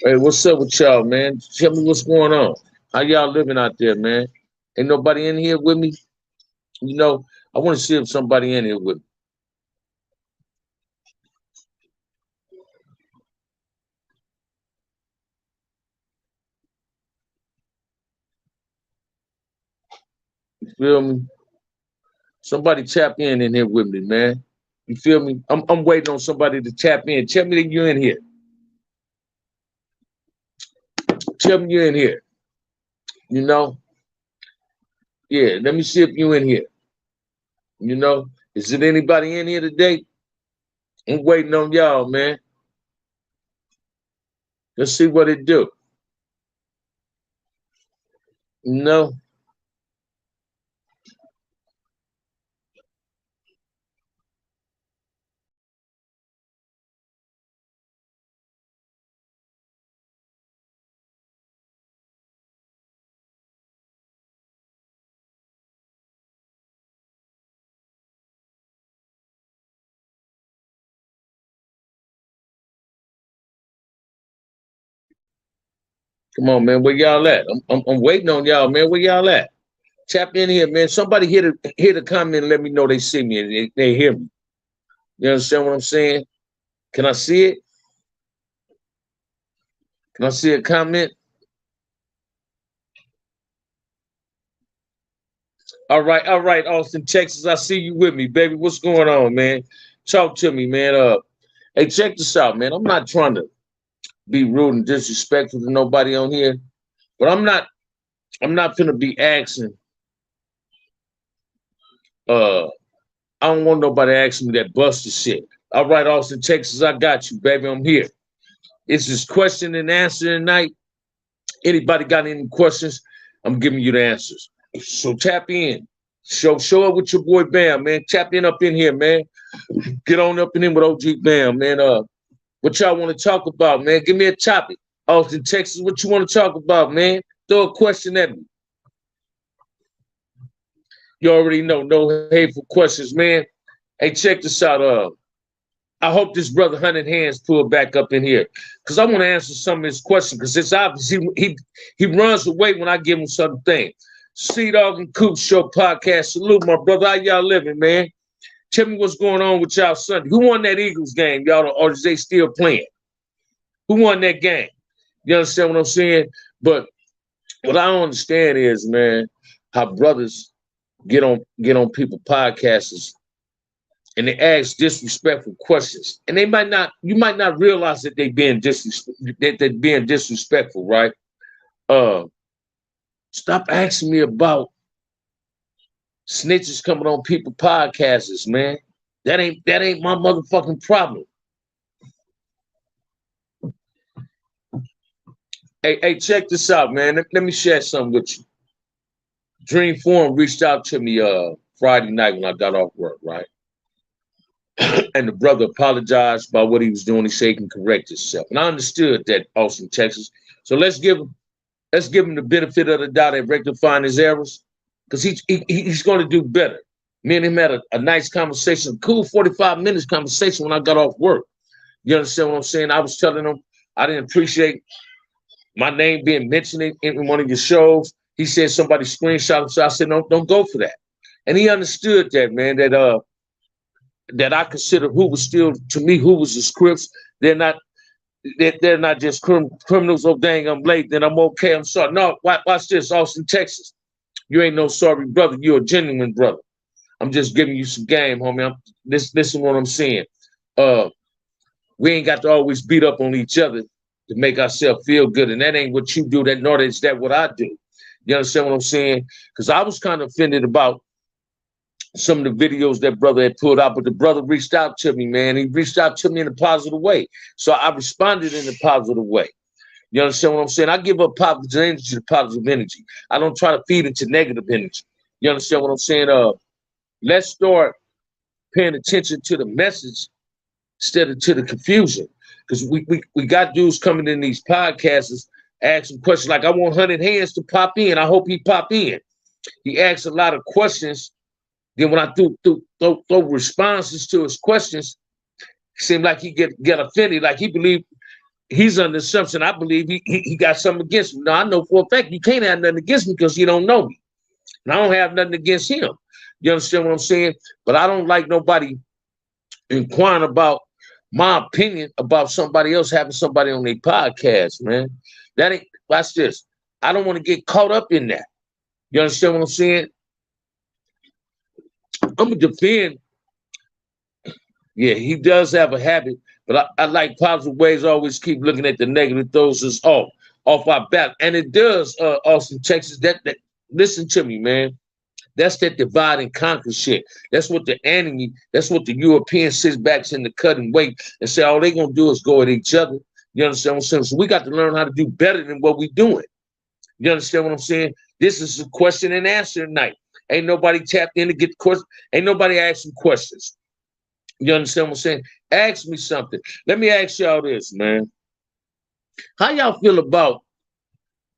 Hey, what's up with y'all, man? Tell me what's going on. How y'all living out there, man? Ain't nobody in here with me? You know, I want to see if somebody in here with me. You feel me? Somebody tap in here with me, man. You feel me? I'm waiting on somebody to tap in. Tell me that you're in here. Tell me you're in here. You know? Yeah, let me see if you in here. You know? Is it anybody in here today? I'm waiting on y'all, man. Let's see what it do. You know? Come on, man. Where y'all at? I'm waiting on y'all, man. Where y'all at? Tap in here, man. Somebody hit a comment and let me know they see me and they hear me. You understand what I'm saying? Can I see it? Can I see a comment? All right, Austin, Texas. I see you with me, baby. What's going on, man? Talk to me, man. Hey, check this out, man. I'm not trying to be rude and disrespectful to nobody on here, but I'm not gonna be asking. Uh, I don't want nobody asking me that busted shit. All right, Austin, Texas. I got you, baby. I'm here. It's this question and answer tonight. Anybody got any questions? I'm giving you the answers. So tap in. Show up with your boy Bam, man. Tap in up in here, man. Get on up in here with OG Bam, man. What y'all want to talk about, man? Give me a topic. Austin, Texas, what you want to talk about, man? Throw a question at me. You already know, no hateful questions, man. Hey, check this out. I hope this brother Hunted Hands pull back up in here because I want to answer some of his questions because it's obvious he runs away when I give him something. Sea Dog and Coop Show podcast. Salute, my brother. How y'all living, man? Tell me what's going on with y'all Sunday. Who won that Eagles game, y'all, or is they still playing? Who won that game? You understand what I'm saying? But what I don't understand is, man, how brothers get on people podcasts and they ask disrespectful questions, and you might not realize that they're being disrespectful, right? Uh, Stop asking me about snitches coming on people podcasts, man. That ain't my motherfucking problem. Hey, check this out, man. Let me share something with you. Dream Forum reached out to me Friday night when I got off work, right? And the brother apologized about what he was doing. He said he can correct himself. And I understood that, Austin, Texas. So let's give him the benefit of the doubt at rectifying his errors, because he's going to do better. Me and him had a nice conversation, a cool 45 minutes conversation when I got off work. You understand what I'm saying? I was telling him I didn't appreciate my name being mentioned in one of your shows. He said somebody screenshot him, so I said, no, don't go for that. And he understood that, man, that I consider who was still, to me, who was the scripts. They're not they're not just criminals. Oh, dang, I'm late. Then I'm okay. I'm sorry. No, watch this, Austin, Texas. You ain't no sorry brother. You're a genuine brother. I'm just giving you some game, homie. Listen what I'm saying. Uh, we ain't got to always beat up on each other to make ourselves feel good, and that ain't what you do. Nor is that what I do. You understand what I'm saying? Because I was kind of offended about some of the videos that brother had pulled out, but the brother reached out to me, man. He reached out to me in a positive way. So I responded in a positive way. You understand what I'm saying? I give up positive energy to positive energy. I don't try to feed into negative energy. You understand what I'm saying? Let's start paying attention to the message instead of to the confusion. Because we got dudes coming in these podcasts asking questions like, I want Hunted Hands to pop in. I hope he pop in. He asks a lot of questions. Then when I throw responses to his questions, it seemed like he get offended, like he believed he's under the assumption I believe he got something against me. Now I know for a fact you can't have nothing against me because you don't know me. And I don't have nothing against him. You understand what I'm saying? But I don't like nobody inquiring about my opinion about somebody else having somebody on their podcast, man. That ain't, watch this. I don't want to get caught up in that. You understand what I'm saying? I'm gonna defend. Yeah, he does have a habit, but I like positive ways. Always keep looking at the negative. Those is off our back, and it does. Austin, Texas. That listen to me, man. That's that divide and conquer shit. That's what the enemy. That's what the European sits back in the cut and wait and say all they gonna do is go at each other. You understand what I'm saying? So we got to learn how to do better than what we doing. You understand what I'm saying? This is a question and answer night. Ain't nobody tapped in to get the question. Ain't nobody asking questions. You understand what I'm saying? Ask me something. Let me ask y'all this, man. How y'all feel about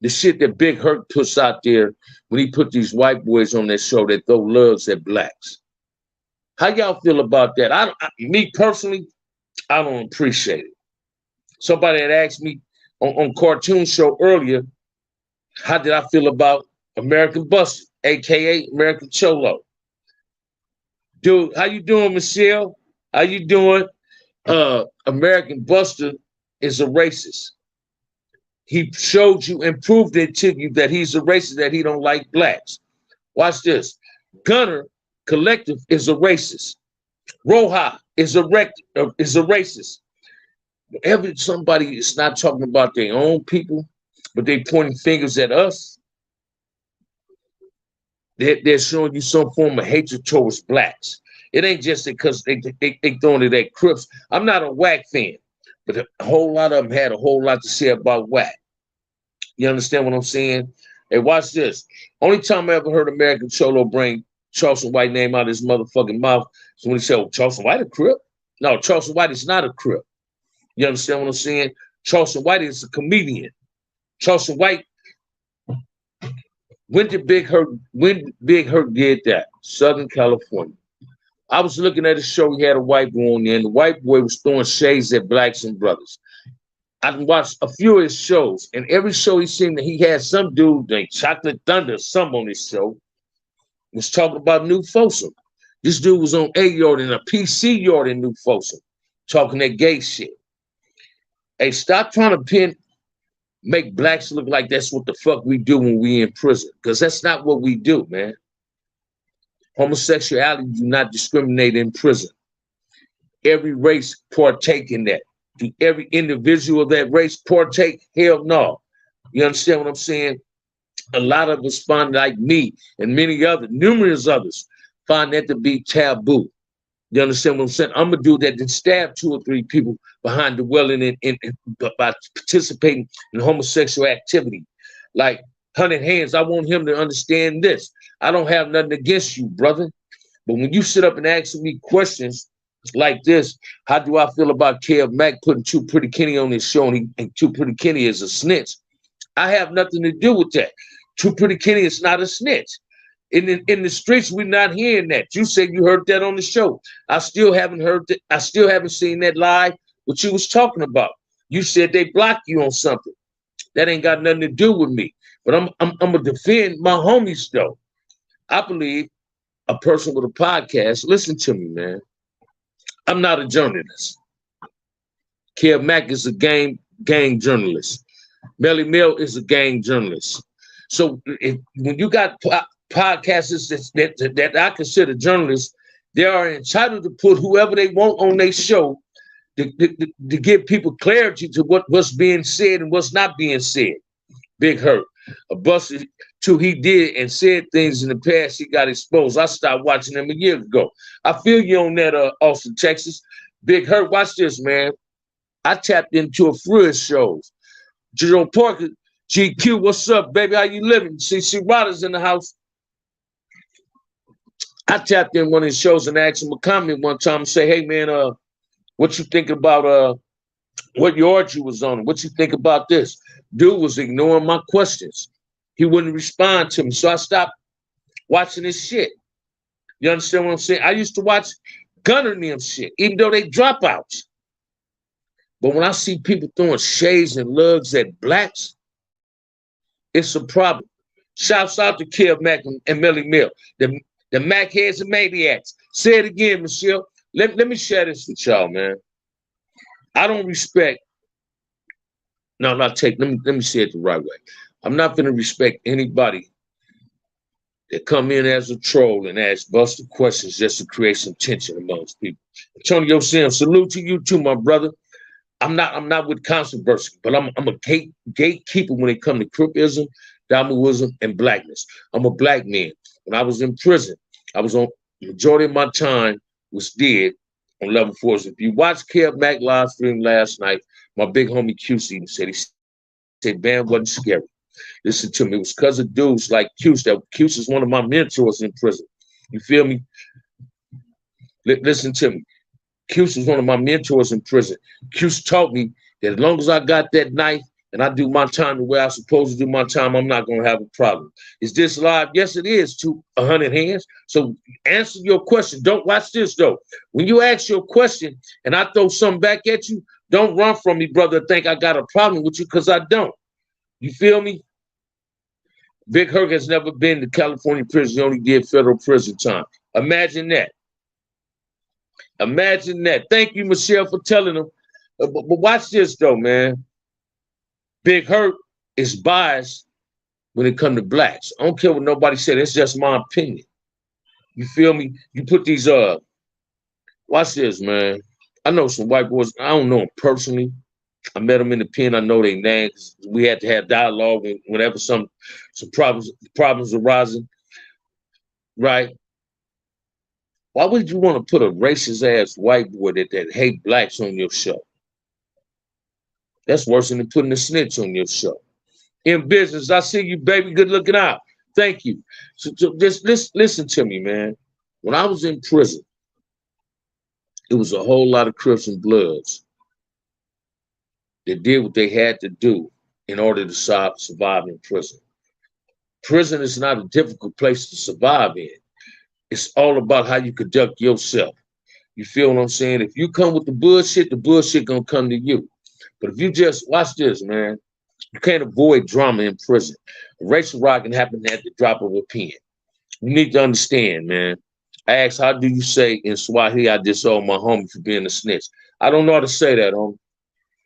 the shit that Big Herc puts out there when he put these white boys on that show that throw loves at blacks? How y'all feel about that? Me personally, I don't appreciate it. Somebody had asked me on Cartoon Show earlier, how did I feel about American Buster, aka American Cholo? Dude, how you doing, Michelle? How you doing? American Buster is a racist. He showed you and proved it to you that he's a racist, that he don't like blacks. Watch this. Gunner Collective is a racist. Roja is a racist. Whenever somebody is not talking about their own people, but they pointing fingers at us, they're showing you some form of hatred towards blacks. It ain't just because they throwing it at Crips. I'm not a Whack fan, but a whole lot of them had a whole lot to say about Whack. You understand what I'm saying? Hey, watch this. Only time I ever heard American Cholo bring Charleston White name out of his motherfucking mouth is when he said, oh, Charleston White a Crip? No, Charleston White is not a Crip. You understand what I'm saying? Charleston White is a comedian. Charleston White, when Big Herc did that? Southern California. I was looking at a show, he had a white boy on there, and the white boy was throwing shades at blacks and brothers. I watched a few of his shows, and every show he had some dude named Chocolate Thunder, some on his show, was talking about New Folsom. This dude was on A Yard and a PC Yard in New Folsom, talking that gay shit. Hey, stop trying to make blacks look like that's what the fuck we do when we in prison, because that's not what we do, man. Homosexuality do not discriminate in prison. Every race partake in that. Do every individual of that race partake? Hell no. You understand what I'm saying? A lot of us find, like me and numerous others, find that to be taboo. You understand what I'm saying? I'm a dude that did stab 2 or 3 people behind the well by participating in homosexual activity. Like 100 Hands, I want him to understand this. I don't have nothing against you, brother. But when you sit up and ask me questions like this, how do I feel about Kev Mack putting Too Pretty Kenny on his show and Too Pretty Kenny is a snitch? I have nothing to do with that. Too Pretty Kenny is not a snitch. In the streets, we're not hearing that. You said you heard that on the show. I still haven't heard that. I still haven't seen that live, what you was talking about. You said they blocked you on something. That ain't got nothing to do with me. But I'm gonna defend my homies though. I believe a person with a podcast, listen to me, man. I'm not a journalist. Kev Mack is a gang journalist. Melly Mel is a gang journalist. So when you got podcasters that I consider journalists, they are entitled to put whoever they want on their show to give people clarity to what's being said and what's not being said. Big Herc. A Buster too, he did and said things in the past, he got exposed. I stopped watching him a year ago. I feel you on that, Austin, Texas. Big Herc, watch this, man. I tapped into a few of his shows. Jerome Parker, GQ, what's up, baby? How you living? CC Rodder's in the house. I tapped in one of his shows and asked him a comment one time and say, hey, man, what you think about what yard you was on? What you think about this? Dude was ignoring my questions. He wouldn't respond to me. So I stopped watching his shit. You understand what I'm saying? I used to watch Gunner and them shit, even though they dropouts. But when I see people throwing shades and lugs at blacks, it's a problem. Shouts out to Kev Mack and Melly Mill, the Mac heads and maniacs. Say it again, Michelle. Let me share this with y'all, man. I don't respect. No, let me say it the right way. I'm not going to respect anybody that come in as a troll and ask busted questions just to create some tension amongst people. Antonio Sam, salute to you too, my brother. I'm not with controversy, but I'm a gatekeeper when it comes to Cripism, Damoism, and blackness. I'm a black man. When I was in prison, I was on majority of my time was dead on level 4s. If you watch Kev Mack live stream last night, my big homie QC said Bam wasn't scary. Listen to me, it was because of dudes like Cuse. Cuse is one of my mentors in prison. You feel me? Listen to me. Cuse is one of my mentors in prison. Cuse taught me that as long as I got that knife and I do my time the way I'm supposed to do my time, I'm not going to have a problem. Is this live? Yes, it is, to 100 hands. So answer your question. Don't watch this, though. When you ask your question and I throw something back at you, don't run from me, brother, think I got a problem with you, because I don't. You feel me? Big Herc has never been to California prison. He only did federal prison time. Imagine that. Imagine that. Thank you, Michelle, for telling them. But watch this, though, man. Big Herc is biased when it comes to blacks. I don't care what nobody said. It's just my opinion. You feel me? You put these, watch this, man. I know some white boys. I don't know them personally. I met them in the pen. I know their names. We had to have dialogue whenever some problems arising, right? Why would you want to put a racist ass white boy that hate blacks on your show? That's worse than putting a snitch on your show. In business, I see you, baby. Good looking out. Thank you. So just listen to me, man. When I was in prison, it was a whole lot of Crips and Bloods that did what they had to do in order to survive in prison. Prison is not a difficult place to survive in. It's all about how you conduct yourself. You feel what I'm saying? If you come with the bullshit gonna come to you. But if you just, watch this, man, you can't avoid drama in prison. A racial riot can happen at the drop of a pen. You need to understand, man. I asked, how do you say in Swahili, I disown my homie for being a snitch? I don't know how to say that, homie.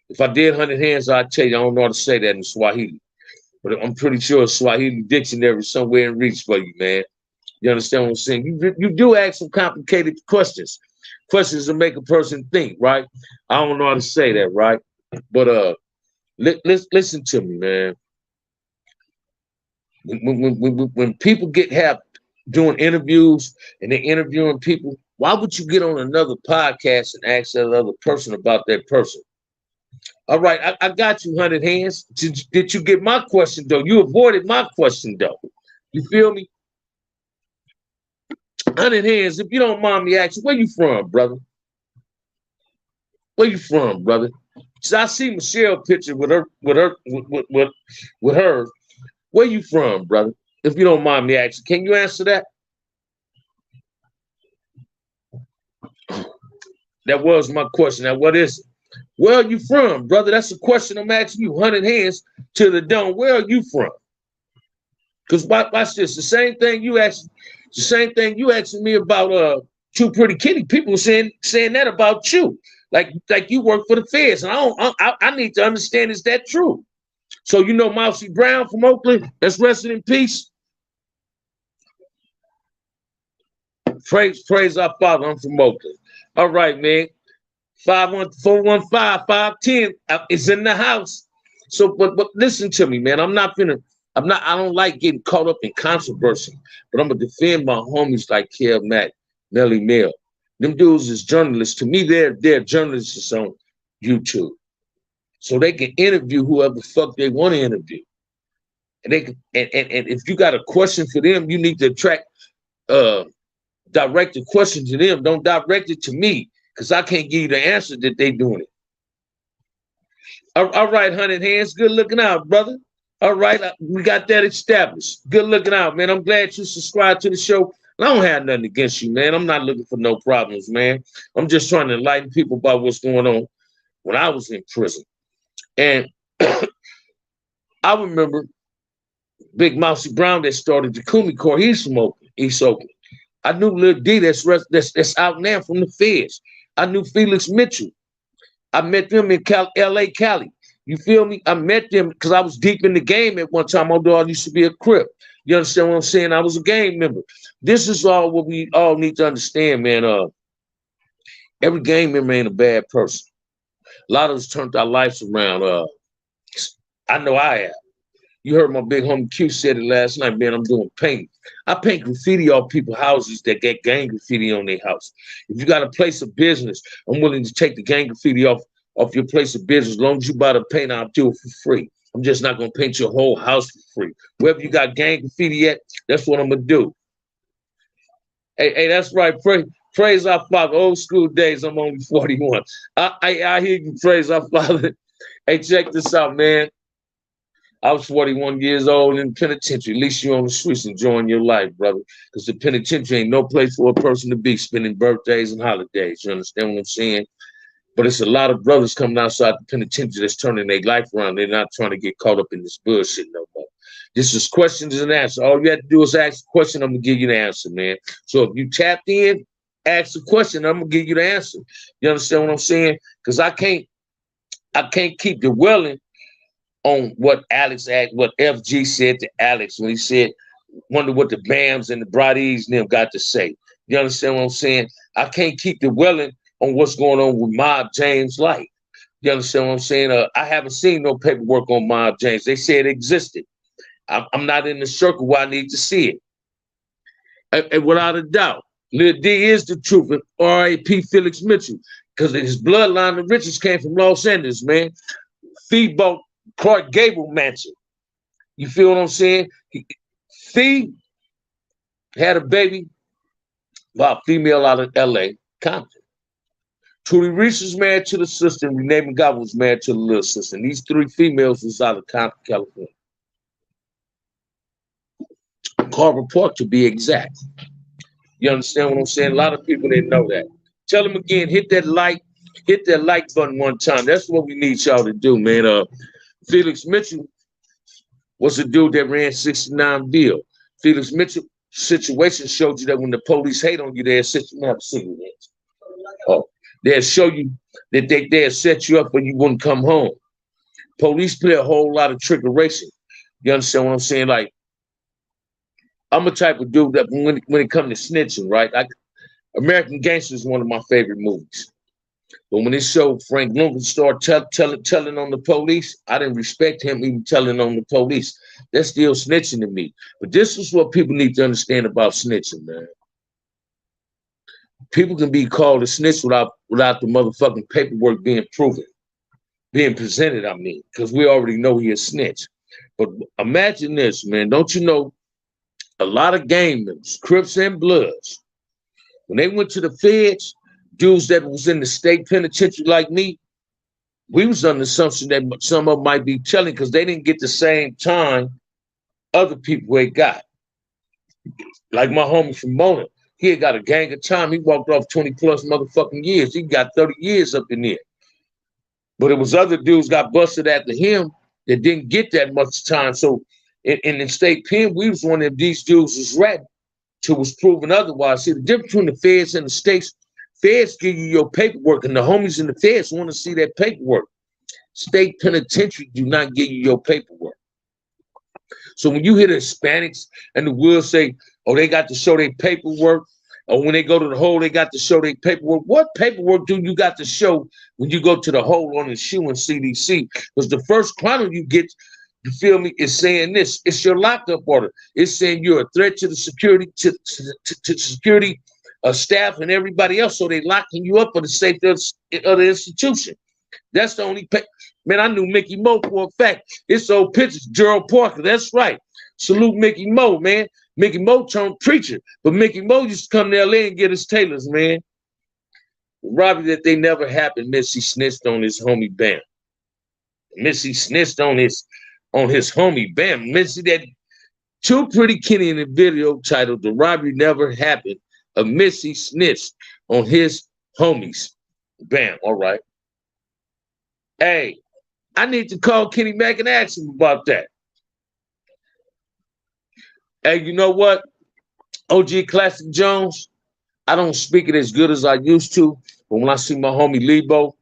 If I did 100 hands, I'd tell you I don't know how to say that in Swahili. But I'm pretty sure Swahili dictionary is somewhere in reach for you, man. You understand what I'm saying? You do ask some complicated questions. Questions that make a person think, right? I don't know how to say that, right? But listen to me, man. When people have doing interviews and they're interviewing people, why would you get on another podcast and ask that other person about that person? All right, I got you, 100 hands. Did you get my question, though? You avoided my question, though. You feel me? 100 hands, if you don't mind me asking, where you from, brother? Where you from, brother? So I see Michelle picture with her. Where you from, brother? If you don't mind me asking, can you answer that? That was my question. Now, what is it? Where are you from, brother? That's a question I'm asking you. 100 hands to the dome. Where are you from? Because watch this. The same thing you asked me about Too Pretty Kitty. People saying that about you. Like you work for the feds. And I need to understand, is that true? So you know Mousy Brown from Oakland, that's resting in peace. Praise our Father. I'm from Oakland. All right, man. 51415-510 is in the house. So, but listen to me, man. I don't like getting caught up in controversy, but I'm gonna defend my homies like Kev Mack, Melly Mill. Them dudes is journalists. To me, they're journalists on YouTube. So they can interview whoever the fuck they want to interview. And they can, and if you got a question for them, you need to direct the question to them. Don't direct it to me, because I can't give you the answer that they doing it. All right, 100 hands. Good looking out, brother. All right, we got that established. Good looking out, man. I'm glad you subscribed to the show. I don't have nothing against you, man. I'm not looking for no problems, man. I'm just trying to enlighten people about what's going on. when I was in prison. And I remember Big Mousy Brown that started the Kumi Corps. He's from Oakland, East Oakland. I knew Lil D that's out now from the feds. I knew Felix Mitchell. I met them in LA, Cali. You feel me? I met them because I was deep in the game at one time, although I used to be a Crip. You understand what I'm saying? I was a gang member. This is all what we all need to understand, man. Every gang member ain't a bad person. A lot of us turned our lives around. I know I have. You heard my big homie Q said it last night, man. I'm doing painting. I paint graffiti off people's houses that get gang graffiti on their house. If you got a place of business, I'm willing to take the gang graffiti off your place of business. As long as you buy the paint, I'll do it for free. I'm just not gonna paint your whole house for free. Wherever you got gang graffiti at, that's what I'm gonna do. Hey, that's right. Praise our Father. Old school days. I'm only 41. I hear you. Praise our Father. Hey, check this out, man. I was 41 years old in the penitentiary. At least you're on the streets enjoying your life, brother. Because the penitentiary ain't no place for a person to be spending birthdays and holidays. You understand what I'm saying? But it's a lot of brothers coming outside the penitentiary that's turning their life around. They're not trying to get caught up in this bullshit no more. This is questions and answers. All you have to do is ask a question. I'm going to give you the answer, man. So if you tapped in, ask the question. I'm going to give you the answer. You understand what I'm saying? Because I can't keep dwelling on what FG said to Alex when he said, wonder what the BAMs and the Brodies and them got to say. You understand what I'm saying? I can't keep dwelling on what's going on with Mob James Light. You understand what I'm saying? I haven't seen no paperwork on Mob James. They said it existed. I'm not in the circle where I need to see it. And without a doubt, Lil D is the truth. And R.A.P. Felix Mitchell, because his bloodline, the riches came from Los Angeles, man. Fee bought Clark Gable mansion. You feel what I'm saying? Fee had a baby by a female out of L.A., Compton. Trudy Reese was married to the sister, and Renee McGovern was married to the little sister. And these three females was out of Compton, California. Carver Park, to be exact. You understand what I'm saying? A lot of people didn't know that. Tell them again, hit that like button one time. That's what we need y'all to do, man. Felix Mitchell was a dude that ran 69 Bill. Felix Mitchell situation showed you that when the police hate on you, they'll set you up. They'll show you that they'll set you up when you wouldn't come home. Police play a whole lot of trickeration. You understand what I'm saying? Like, I'm a type of dude that when it comes to snitching, right? American Gangster is one of my favorite movies. But when it showed Frank Lucas start telling on the police, I didn't respect him even telling on the police. That's still snitching to me. But this is what people need to understand about snitching, man. People can be called a snitch without the motherfucking paperwork being proven, being presented, I mean, because we already know he a snitch. But imagine this, man. Don't you know a lot of gang members, Crips and Bloods, when they went to the feds, dudes that was in the state penitentiary like me, we was under the assumption that some of them might be telling because they didn't get the same time other people had got. Like my homie from Mona, he had got a gang of time. He walked off 20 plus motherfucking years. He got 30 years up in there. But it was other dudes got busted after him that didn't get that much time. So in the state pen, we was one of these dudes was ready till was proven otherwise. See, the difference between the feds and the states, feds give you your paperwork, and the homies in the feds want to see that paperwork. State penitentiary do not give you your paperwork. So when you hear the Hispanics and the Woods say, oh, they got to show their paperwork, or when they go to the hole, they got to show their paperwork. What paperwork do you got to show when you go to the hole on the shoe in CDC? Because the first chronicle you get, you feel me, is saying this. It's your lockup order. It's saying you're a threat to the security, to security staff and everybody else. So they locking you up for the safety of the institution. That's the only man. I knew Mickey Mo for a fact. It's old pictures. Gerald Parker. That's right. Salute Mickey Mo, man. Mickey Mo turned preacher, but Mickey Mo used to come to LA and get his tailors, man. Robbie, that they never happened. Missy snitched on his homie Bam. Missy snitched on his homie Bam. Missy, that Too Pretty Kenny in the video titled "The Robbery Never Happened." A Missy snitched on his homies Bam. All right. Hey, I need to call Kenny Mack and ask him about that. Hey, you know what? OG Classic Jones, I don't speak it as good as I used to, but when I see my homie Lebo,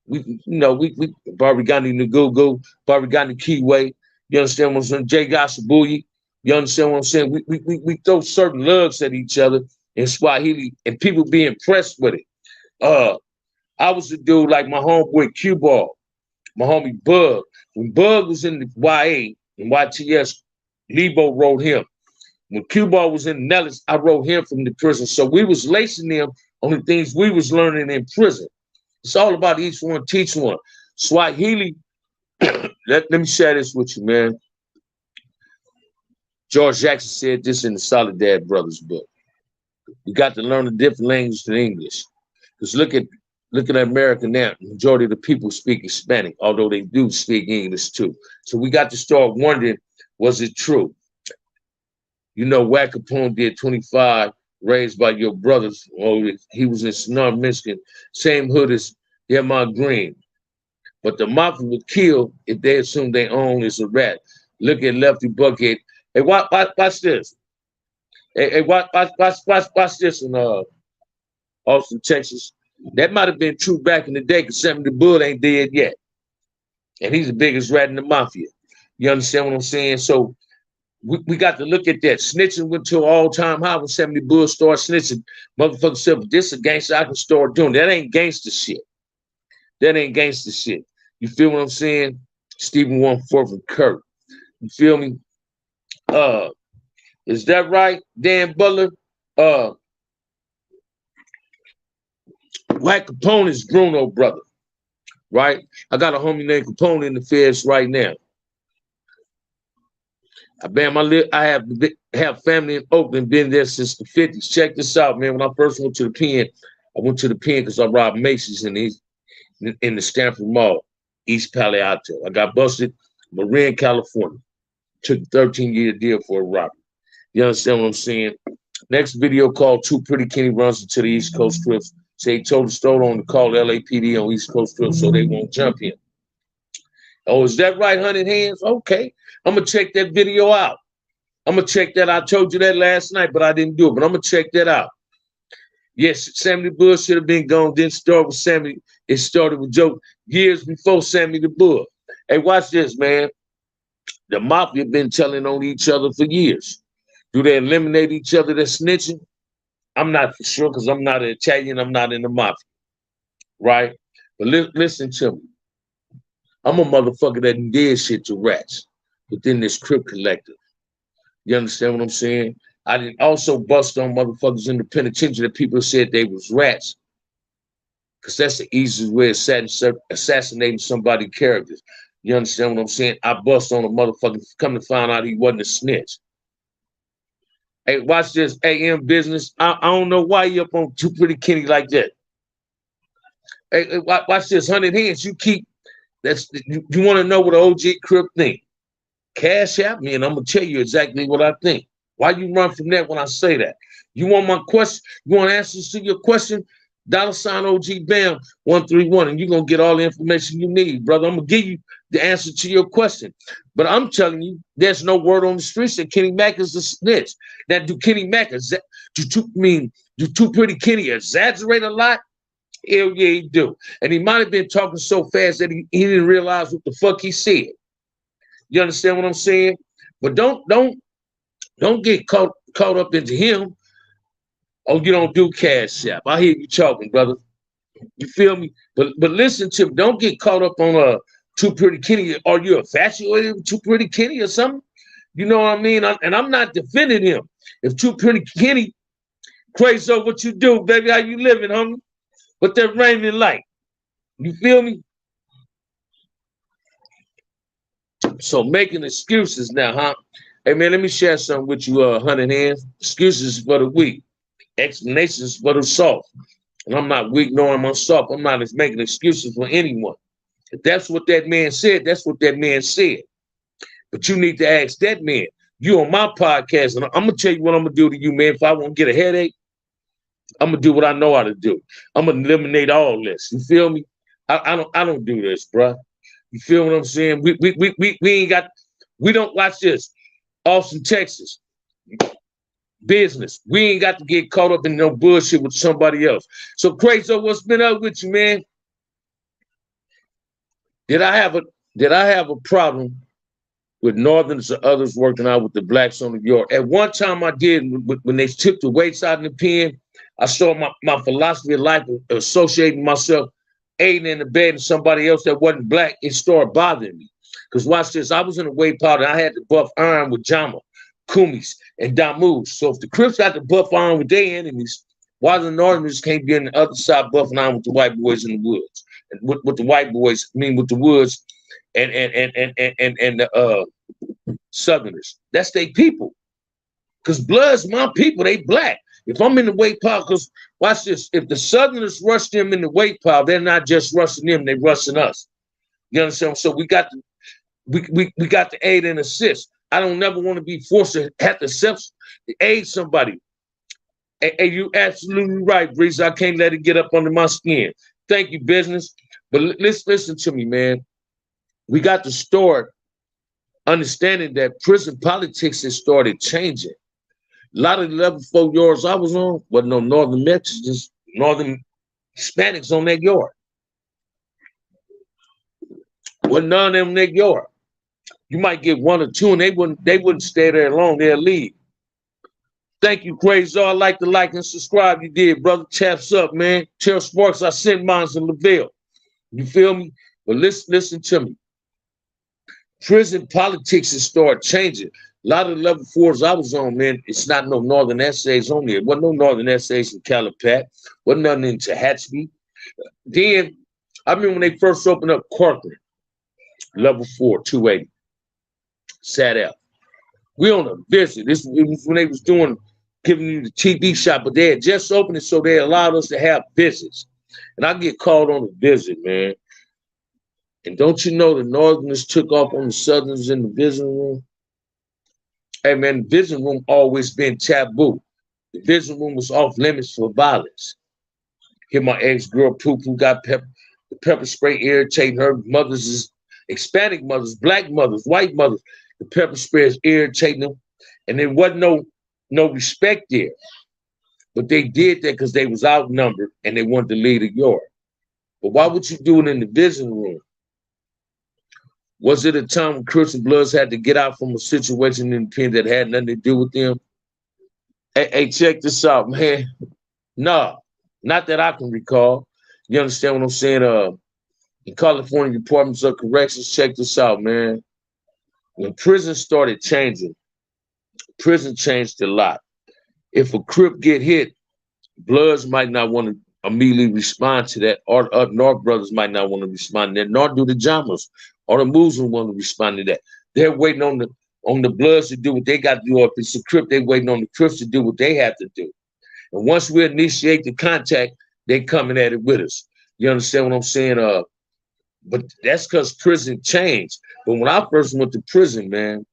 we Barigani Nagugu, Barigani Keyway, you understand what I'm saying? Jay Gashabuyi, you understand what I'm saying? We throw certain loves at each other in Swahili, and people be impressed with it. I was the dude like my homeboy Q Ball, my homie Bug. When Bug was in the YA and YTS, Lebo wrote him. When Q-Ball was in Nellis, I wrote him from the prison. So we was lacing them on the things we was learning in prison. It's all about each one, teach one. Swahili, let me share this with you, man. George Jackson said this in the Soledad Brothers book. You got to learn a different language than English. Because look at America now. The majority of the people speak Hispanic, although they do speak English too. So we got to start wondering, was it true? You know, Wack Capone did 25, raised by your brothers. Oh, he was in Sonora, Michigan, same hood as Yamar Green. But the mafia would kill if they assume they own is a rat. Look at Lefty Buckhead. Hey, watch this. Hey, watch this in Austin, Texas. That might have been true back in the day because Sammy the Bull ain't dead yet. And he's the biggest rat in the mafia. You understand what I'm saying? So we got to look at that. Snitching went to an all-time high when 70 Bulls started snitching. Motherfucker said, but this is a gangster I can start doing. That ain't gangster shit. That ain't gangster shit. You feel what I'm saying? Stephen 1/4 and Kurt. You feel me? Is that right, Dan Butler? Wack Capone is Bruno brother, right? I got a homie named Capone in the feds right now. I have family in Oakland, been there since the 50s. Check this out, man. When I first went to the pen, I went to the pen because I robbed Macy's in the Stanford Mall, East Palo Alto. I got busted in Marin, California. Took a 13-year deal for a robbery. You understand what I'm saying? Next video called Too Pretty Kenny runs into the East Coast trips. Say he told the store owner to call LAPD on East Coast trips so they won't jump him. Oh, is that right, 100 Hands? Okay. I'm going to check that video out. I'm going to check that. I told you that last night, but I didn't do it. But I'm going to check that out. Yes, Sammy the Bull should have been gone. Didn't start with Sammy. It started with Joe years before Sammy the Bull. Hey, watch this, man. The mafia been telling on each other for years. Do they eliminate each other that's snitching? I'm not for sure because I'm not an Italian. I'm not in the mafia, right? But listen to me. I'm a motherfucker that did shit to rats within this Crip collective. You understand what I'm saying? I did also bust on motherfuckers in the penitentiary that people said they was rats. Because that's the easiest way of assassinating somebody's characters. You understand what I'm saying? I bust on a motherfucker, come to find out he wasn't a snitch. Hey, watch this AM business. I don't know why you up on Too Pretty Kenny like that. Hey, watch this 100 Hands. You want to know what an OG Crip think? Cash out me, and I'm gonna tell you exactly what I think. Why you run from that when I say that? You want my question? You want answers to your question? $ OG Bam 131, and you're gonna get all the information you need, brother. I'm gonna give you the answer to your question. But I'm telling you, there's no word on the streets that Kenny Mack is a snitch. Now, do Too Pretty Kenny exaggerate a lot? Hell yeah, he do. And he might have been talking so fast that he didn't realize what the fuck he said. You understand what I'm saying? But don't get caught up into him. Oh, you don't do Cash App. I hear you talking, brother. You feel me? But listen to me. Don't get caught up on Too Pretty Kenny. Are you infatuated with Too Pretty Kenny or something? You know what I mean? And I'm not defending him. If Too Pretty Kenny crazy over what you do, baby, how you living, homie? What that Raymond like? You feel me? So making excuses now, huh? Hey man, let me share something with you, 100 Hands. Excuses for the weak, explanations for the soft. And I'm not weak nor am I soft. I'm not making excuses for anyone. If that's what that man said, that's what that man said. But you need to ask that man. You on my podcast, and I'm gonna tell you what I'm gonna do to you, man. If I want to get a headache, I'm gonna do what I know how to do. I'm gonna eliminate all this. You feel me? I don't do this, bruh. You feel what I'm saying? We ain't got, we don't watch this. Austin, Texas, business. We ain't got to get caught up in no bullshit with somebody else. So Crazy, what's been up with you, man? Did I have a problem with Northerners or others working out with the blacks on New York? At one time I did, when they took the weights out in the pen. I saw my philosophy of life associating myself aiding in the bed and somebody else that wasn't black. It started bothering me. Because watch this, I was in the weight powder. I had to buff iron with Jama, Kumis, and Damus. So if the Crips got to buff iron with their enemies, why the Northerners can't be on the other side buffing iron with the white boys in the woods? And with the white boys, I mean with the woods and the Southerners. That's their people. Because blood's my people, they black. If I'm in the weight pile, because watch this, if the Southerners rush them in the weight pile, they're not just rushing them, they're rushing us. You understand? So we got to aid and assist. I don't never want to be forced to have to aid somebody. And you absolutely right, Breeze. I can't let it get up under my skin. Thank you, business. But listen to me, man. We got to start understanding that prison politics has started changing. A lot of the level 4 yards I was on wasn't no Northern Mexicans, Northern Hispanics on that yard. Wasn't none of them that yard. You might get 1 or 2, and they wouldn't stay there long. They'll leave. Thank you, Crazy. I like to like and subscribe. You did, brother. Chaps up, man. Tell Sparks I sent mine to LaVille. You feel me? But listen to me. Prison politics has started changing. A lot of the level 4s I was on, man, it's not no Northern essays on there. Wasn't no Northern essays in Calipat. Wasn't nothing in Tehachapi. Then, I remember when they first opened up Corcoran, level 4, 280. Sat out. We on a visit. This was when they was giving you the TV shot, but they had just opened it, so they allowed us to have visits. And I get called on a visit, man. And don't you know the Northerners took off on the Southerners in the visiting room? Hey, man, the visiting room always been taboo. The visiting room was off limits for violence. Here my ex-girl Poo-Poo got the pepper spray irritating her mothers, Hispanic mothers, black mothers, white mothers. The pepper spray is irritating them. And there wasn't no respect there. But they did that because they was outnumbered and they wanted to lead a yard. But why would you do it in the visiting room? Was it a time when Crips and Bloods had to get out from a situation in the pen that had nothing to do with them? Hey, check this out, man. No, not that I can recall. You understand what I'm saying? In California Departments of Corrections, check this out, man. When prison started changing, prison changed a lot. If a Crip get hit, Bloods might not want to immediately respond to that, or North brothers might not want to respond to that, nor do the Jamas or the Muslims want to respond to that. They're waiting on the Bloods to do what they got to do, or if it's a Crip, they're waiting on the Crips to do what they have to do. And once we initiate the contact, they coming at it with us. You understand what I'm saying? But that's because prison changed. But when I first went to prison, man,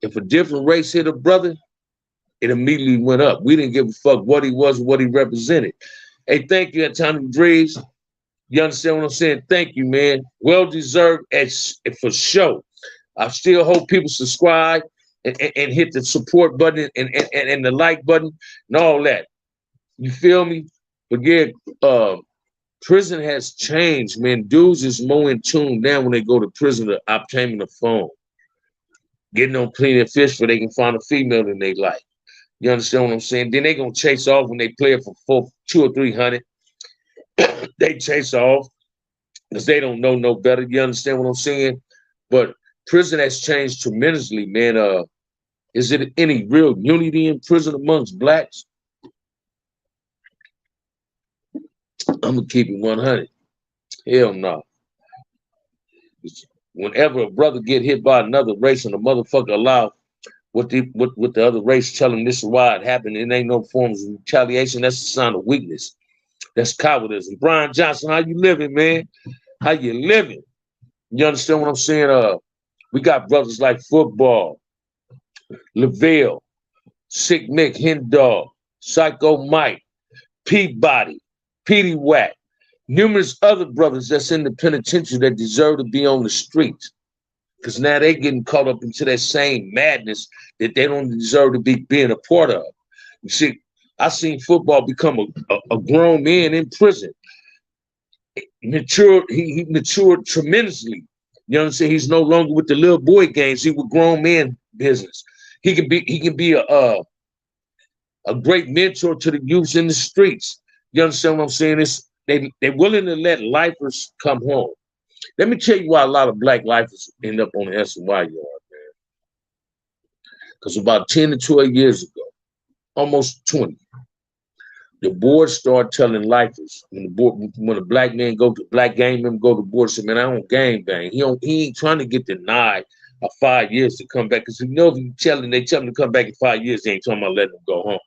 if a different race hit a brother, it immediately went up. We didn't give a fuck what he was or what he represented. Hey, thank you, Antonio Breeze. You understand what I'm saying? Thank you, man. Well deserved for sure. I still hope people subscribe and hit the support button and the like button and all that. You feel me? But yeah, prison has changed, man. Dudes is more in tune now when they go to prison to obtaining a phone. Getting on Plenty of Fish where they can find a female in their life. You understand what I'm saying? Then they gonna chase off when they play it for 200 or 300. They chase off because they don't know no better. You understand what I'm saying? But prison has changed tremendously, man. Is it any real unity in prison amongst blacks? I'm gonna keep it 100. Hell no. Whenever a brother get hit by another race and a motherfucker allow what the other race tell him this is why it happened, it ain't no forms of retaliation. That's a sign of weakness. That's cowardice. And Brian Johnson, how you living, man? How you living? You understand what I'm saying? We got brothers like Football, LaVille, Sick Nick, Hen Dog, Psycho Mike, Peabody, Petey Wack, Numerous other brothers that's in the penitentiary that deserve to be on the streets. Because now they getting caught up into that same madness that they don't deserve to be being a part of. You see, I seen football become a grown man in prison. He matured tremendously. You know what I'm saying? He's no longer with the little boy games. He with grown man business. He can be a great mentor to the youth in the streets. You understand what I'm saying? They're willing to let lifers come home. Let me tell you why a lot of black lifers end up on the SY yard, man. Because about 10 to 12 years ago, almost 20, the board started telling lifers when a black man go to black gang member go to the board, say, man, I don't gang bang. He ain't trying to get denied 5 years to come back. Because you know, if they tell him to come back in 5 years, they ain't talking about letting him go home.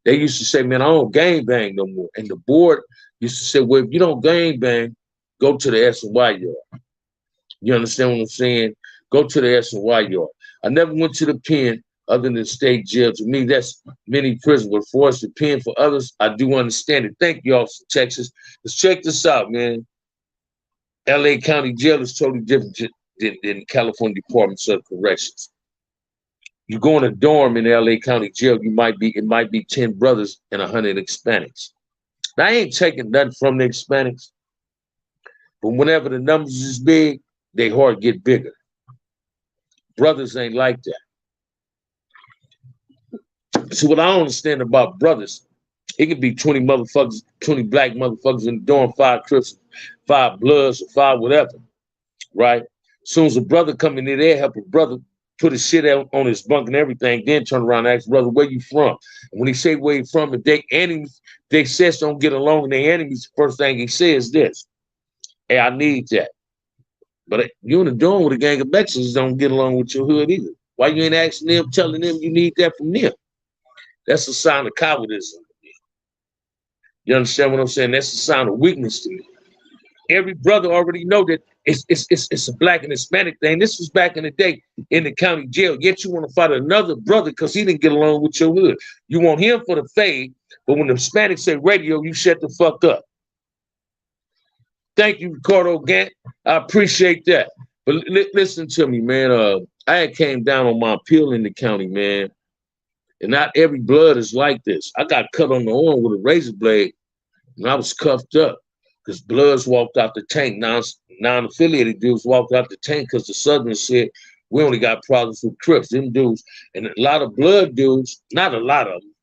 They used to say, man, I don't gang bang no more. And the board used to say, well, if you don't gang bang, go to the SY yard. You understand what I'm saying? Go to the SY yard. I never went to the pen other than state jail. To me, that's many prisons were forced to pen. For others, I do understand it. Thank you, Officer Texas. Let's check this out, man. LA County Jail is totally different than California Department of Corrections. You go in a dorm in LA County Jail, it might be 10 brothers and 100 Hispanics. Now, I ain't taking nothing from the Hispanics, but whenever the numbers is big, they heart get bigger. Brothers ain't like that. So what I don't understand about brothers, it could be 20 motherfuckers, 20 black motherfuckers in the dorm, 5 Crips, 5 Bloods, or 5 whatever, right? As soon as a brother come in there, help a brother put his shit out on his bunk and everything, then turn around and ask brother, where you from? And when he say where you from, if they enemies, they says don't get along and they enemies, the first thing he says this, hey, I need that. But you in the dorm with a gang of Mexicans don't get along with your hood either. Why you ain't asking them, telling them you need that from them? That's a sign of cowardice. You understand what I'm saying? That's a sign of weakness to me. Every brother already know that it's a black and Hispanic thing. This was back in the day in the county jail. Yet you want to fight another brother because he didn't get along with your hood. You want him for the fade, but when the Hispanics say radio, you shut the fuck up. Thank you, Ricardo Gant. I appreciate that. But listen to me, man. I had came down on my appeal in the county, man. And not every blood is like this. I got cut on the arm with a razor blade, and I was cuffed up because Bloods walked out the tank. Non-affiliated dudes walked out the tank because the Southerners said, we only got problems with Crips. Them dudes, and a lot of Blood dudes, not a lot of them,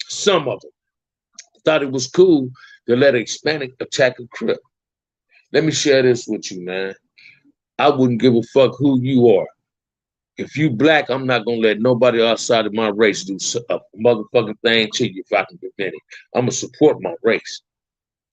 some of them, thought it was cool to let a Hispanic attack a Crip. Let me share this with you, man. I wouldn't give a fuck who you are. If you black, I'm not gonna let nobody outside of my race do a motherfucking thing to you if I can prevent it. I'm gonna support my race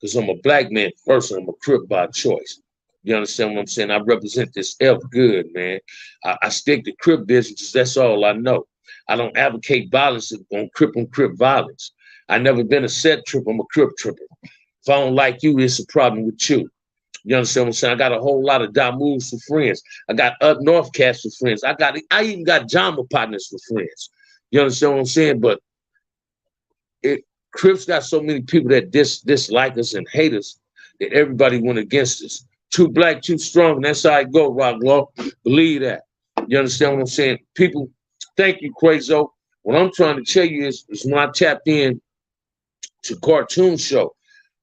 because I'm a black man first and I'm a Crip by choice. You understand what I'm saying? I represent this F good, man. I stick to Crip business. That's all I know. I don't advocate violence on Crip violence. I never been a set trip. I'm a Crip tripper. If I don't like you, it's a problem with you. You understand what I'm saying? I got a whole lot of Damus for friends. I got Up North cats for friends. I even got Jama partners for friends. You understand what I'm saying? But Crips got so many people that dislike us and hate us that everybody went against us. Too black, too strong, and that's how I go, Rock Law. Believe that. You understand what I'm saying? People, thank you, Quazo. What I'm trying to tell you is when I tapped in to Cartoon Show,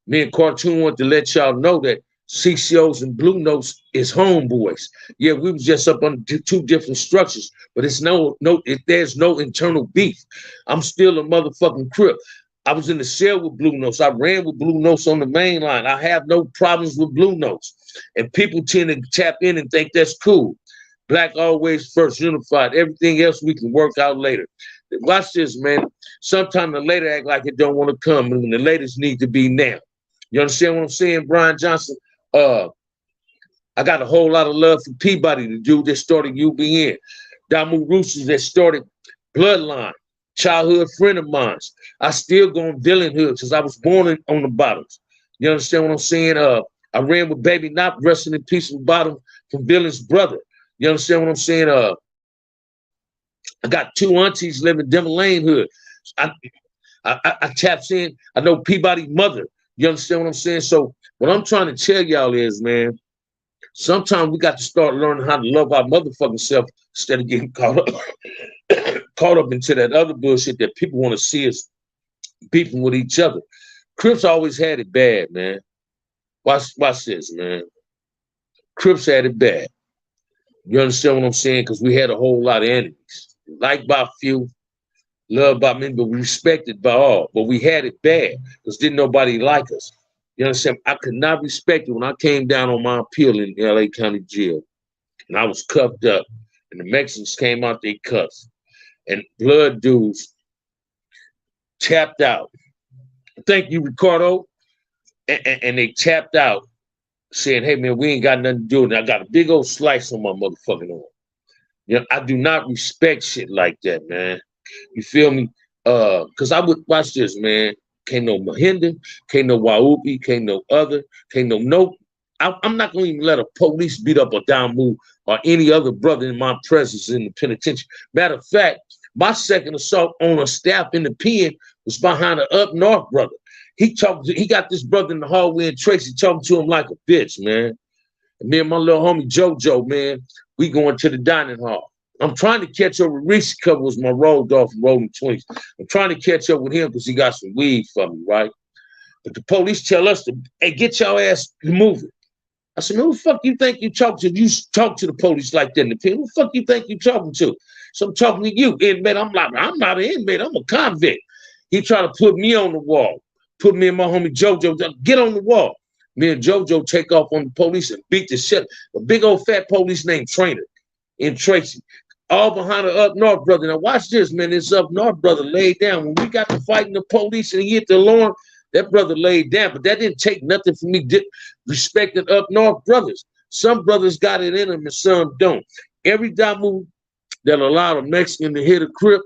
me and Cartoon want to let y'all know that CCOs and Blue Notes is homeboys. Yeah, we was just up on 2 different structures, but there's no internal beef. I'm still a motherfucking Crip. I was in the cell with Blue Notes. I ran with Blue Notes on the main line. I have no problems with Blue Notes. And people tend to tap in and think that's cool. Black always first, unified. Everything else we can work out later. Watch this, man. Sometime the later act like it don't want to come, and the latest need to be now. You understand what I'm saying, Brian Johnson? I got a whole lot of love for Peabody, the dude that started UBN. Damu Roosters that started Bloodline, childhood friend of mine. I still go on Dylan Hood because I was born on the bottoms. You understand what I'm saying? I ran with Baby Not, resting in peace with Bottom from Dylan's brother. You understand what I'm saying? I got 2 aunties living in Denver Lane Hood. I taps in. I know Peabody mother. You understand what I'm saying? So What I'm trying to tell y'all is, man, sometimes we got to start learning how to love our motherfucking self instead of getting caught up into that other bullshit that people want to see us beefing with each other. Crips always had it bad, man. Watch this, man. Crips had it bad. You understand what I'm saying? Because we had a whole lot of enemies. Liked by few, loved by many, but respected by all. But we had it bad because didn't nobody like us. You understand? I could not respect it when I came down on my appeal in LA County Jail. And I was cuffed up. And the Mexicans came out, they cuffs. And blood dudes tapped out. Thank you, Ricardo. And they tapped out, saying, hey, man, we ain't got nothing to do with it. I got a big old slice on my motherfucking arm. You know, I do not respect shit like that, man. You feel me? Because I would watch this, man. Can't no Mahinda, can't no Waupi, can't no other, can't no. I'm not going to even let a police beat up a Damu or any other brother in my presence in the penitentiary. Matter of fact, my second assault on a staff in the pen was behind an up north brother. He got this brother in the hallway and Tracy talking to him like a bitch, man. And me and my little homie JoJo, man, we going to the dining hall. I'm trying to catch up with Reese Cover was my road dog from Rolling 20s. I'm trying to catch up with him because he got some weed for me, right? But the police tell us to, hey, get your ass moving. I said, man, who the fuck you think you talk to? You talk to the police like that in the pen. Who the fuck you think you talking to? So I'm talking to you, inmate. I'm like, I'm not an inmate. I'm a convict. He tried to put me on the wall. Put me and my homie JoJo, get on the wall. Me and JoJo take off on the police and beat the shit. A big old fat police named Trainer in Tracy. All behind the up north brother. Now watch this, man. This up north brother laid down. When we got to fighting the police and he hit the alarm, that brother laid down. But that didn't take nothing from me respecting up north brothers. Some brothers got it in them and some don't. Every Damu that allowed a Mexican to hit a Crip,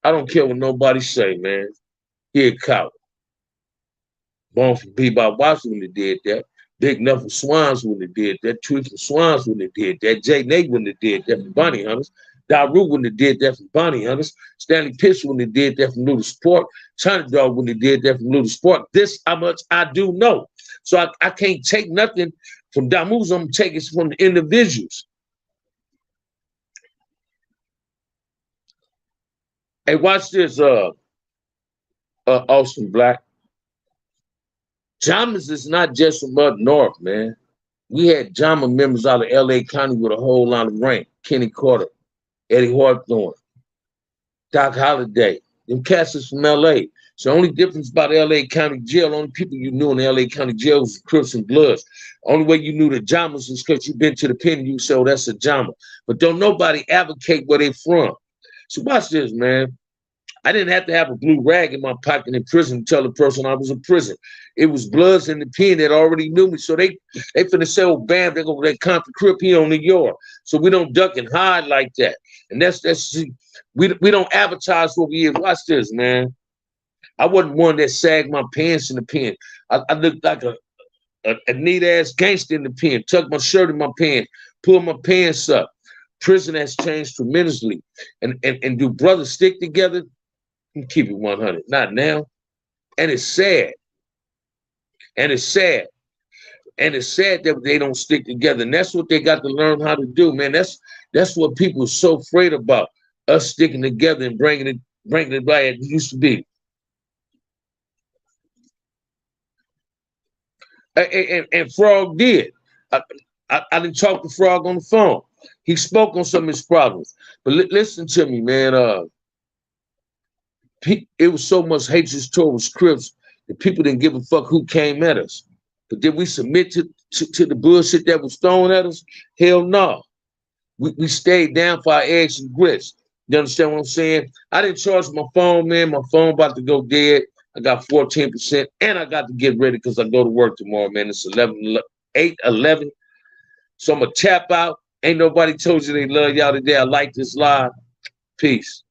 I don't care what nobody say, man. He a coward. Born from Bebop Watson when they did that. Big Nuffle Swans when they did that. Tweet from Swans when they did that. Jay Nate when they did that from Bonnie Hunters. Daru when they did that from Bonnie Hunters. Stanley Pitch when they did that from Little Sport. China Dog when they did that from Little Sport. This how much I do know. So I can't take nothing from Damu's. I'm taking it from the individuals. Hey, watch this, Austin Black. Jamas is not just from up north, man. We had Jama members out of LA County with a whole lot of rank. Kenny Carter, Eddie Hawthorne, Doc Holliday. Them cats is from LA. So the only difference about LA County Jail, only people you knew in the LA County Jail was Crips and Bloods. Only way you knew the Jamas was because you've been to the pen and you say, oh, that's a Jama. But don't nobody advocate where they from. So watch this, man. I didn't have to have a blue rag in my pocket in prison to tell the person I was in prison. It was Bloods in the pen that already knew me. So they finna say, oh, bam, they're gonna Compton Crip here on New York. So we don't duck and hide like that. And we don't advertise what we is. Watch this, man. I wasn't one that sagged my pants in the pen. I looked like a neat ass gangster in the pen, tucked my shirt in my pants, pulled my pants up. Prison has changed tremendously. And do brothers stick together? Keep it 100. Not now. And it's sad. And it's sad. And it's sad that they don't stick together. And that's what they got to learn how to do, man. That's what people are so afraid about. Us sticking together and bringing it back as it used to be. And Frog did. I didn't talk to Frog on the phone. He spoke on some of his problems. But listen to me, man. It was so much hatred towards Crips that people didn't give a fuck who came at us. But did we submit to the bullshit that was thrown at us? Hell no. We stayed down for our eggs and grits. You understand what I'm saying? I didn't charge my phone, man. My phone about to go dead. I got 14%, and I got to get ready because I go to work tomorrow, man. It's 8:11. So I'm going to tap out. Ain't nobody told you they love y'all today. I like this live. Peace.